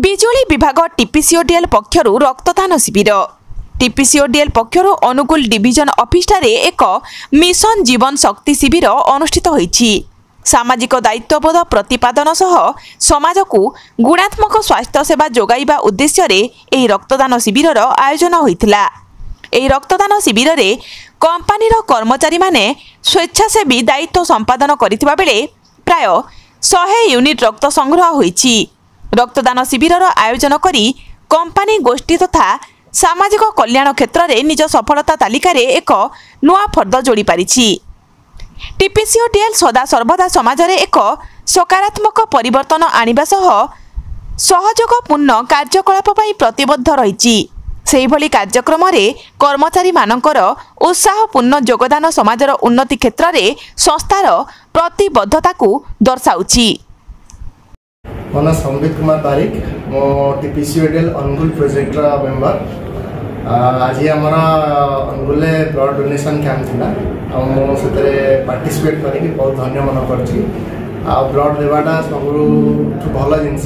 बिजुली विभाग टीपीसीओडीएल पक्षरु रक्तदान शिविर टीपीसीओडीएल पक्षरु अनुगुल डिविजन ऑफिस ठारे एक मिशन जीवन शक्ति शिविर अनुष्ठित होईछि। सामाजिक दायित्वबोध प्रतिपादन सह समाज को गुणात्मक स्वास्थ्य सेवा जोगाइबा उद्देश्य रे एही रक्तदान शिविर आयोजन होइथिला। एही रक्तदान शिविर रे कंपनी कर्मचारी माने स्वेच्छासेवी दायित्व संपादन करिथिबा बेले प्राय 100 यूनिट रक्त संग्रह होईछि। रक्तदान शिविर आयोजन करी कंपनी गोष्ठी तथा सामाजिक कल्याण क्षेत्र में निज सफलता तालिका रे एक नुआ फर्द जोड़ी पारिछि। टीपीसीओडीएल सदा सर्वदा समाज रे एक सकारात्मक परिवर्तन आनिबा सह सहयोगपूर्ण कार्यकलाप पई प्रतिबद्ध रहिछि। सेहि भली कार्यक्रम रे कर्मचारी मानकर उत्साहपूर्ण योगदान समाजर उन्नति क्षेत्र में संस्थार प्रतिबद्धता को दर्शाउछि। मो ना संबित कुमार पारिक मो टीपीसीओडीएल अनुगुल प्रोजेक्ट मेंबर। आज हमारा अनुगुल ब्लड डोनेशन कैंप थिला से पार्टिसिपेट करके बहुत धन्य मन कर ब्लड देवाटा सब भल जिनस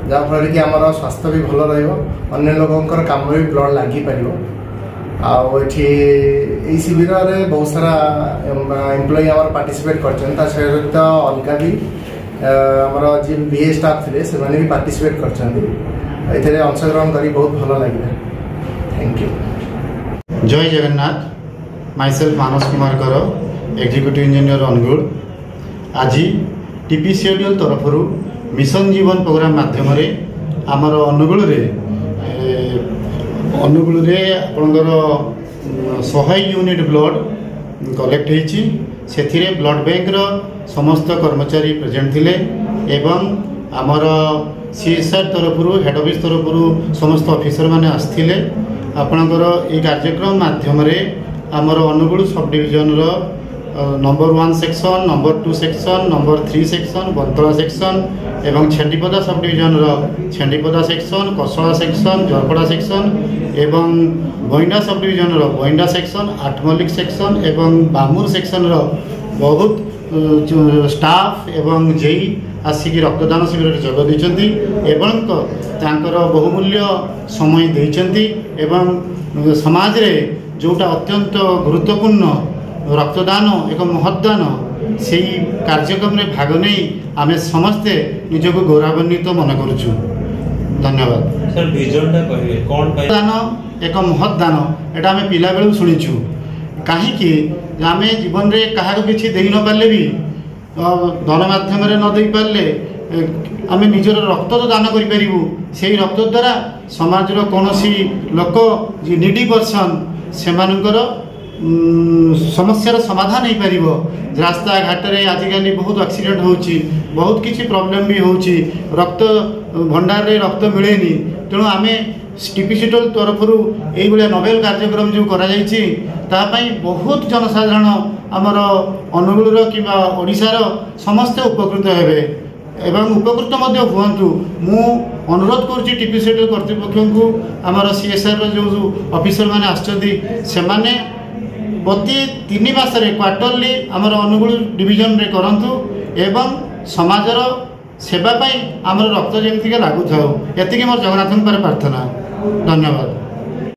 जहाँफल कि आम स्वास्थ्य भी भल रही लोकर कम भी ब्लड लगी पार। आई शिविर में बहुत सारा एम्प्लॉई आम पार्टिसिपेट कर सहित अलग भी आमर जी बीए स्टाफ थे से भी पार्टिसिपेट कर अंशग्रहण कर बहुत भल लगे। Thank you. जय जगन्नाथ। माइसेल्फ मानस कुमार कर एग्जीक्यूटिव इंजीनियर अनुगुल। आज टीपीसीओडीएल तरफ मिशन जीवन प्रोग्राम माध्यम आमर अनुगुल आपणकर 100 यूनिट ब्लड कलेक्ट होती। ब्लड बैंक समस्त कर्मचारी प्रेजेंट थिले एवं आमर सीएसआर तरफ हेड ऑफिस तरफ समस्त ऑफिसर माने आसथिले। आपणकर ये कार्यक्रम माध्यम आमर Anugul sub division number 1 section, number 2 section, number 3 section, Bantala section एवं Chhendipada sub division Chhendipada section, Kasala section, Jarpada section एवं Bainda sub division Bainda section, Athmallik section एवं बामुर सेक्शन बहुत स्टाफ एवं जेई आसिक रक्तदान शिविर जोग देइछन्ति एवं तांकर बहुमूल्य समय देइछन्ति एवं समाज रे जोटा अत्यंत गुरुत्वपूर्ण रक्तदान एक महत्दान से कार्यक्रम में भाग नहीं आमे समस्ते निजक गौरवान्वित मन करुछु। धन्यवाद। सर विजनटा कहिए कोन दान एक महत्दान एटा आमे पिला बेलु सुनिछु। कहीं आम जीवन में क्या किसी दे न पारे भी धन मध्यम न दे पारे आम निजर रक्त तो दान करूँ से रक्त द्वारा समाज कौन लोक जी नीडी पर्सन से समस्यार समाधान हो पार। रास्ता घाट में आजिकल बहुत एक्सीडेंट होची, बहुत किसी प्रॉब्लम भी होची, रक्त भंडार रे रक्त मिलेनी। तेणु आम टीपीसीओडीएल तरफ ये नोवेल कार्यक्रम जो कराई बहुत जनसाधारण आमर अनुगुल कि ओडिशार समस्ते उपकृत हेबे एवं उपकृत हूँ। मु अनुरोध करुँची टीपीसीओडीएल कर्तृपक्ष को आमर सीएसआर जो ऑफिसर माने आछंती से माने प्रति 3 मासरे क्वार्टरली आमर अनुगुल डिविजन रे करंतु एवं समाजर सेवा पाई आमर रक्त जमीक लागू था। एतिक मोर जगन्नाथ प्रार्थना। धन्यवाद।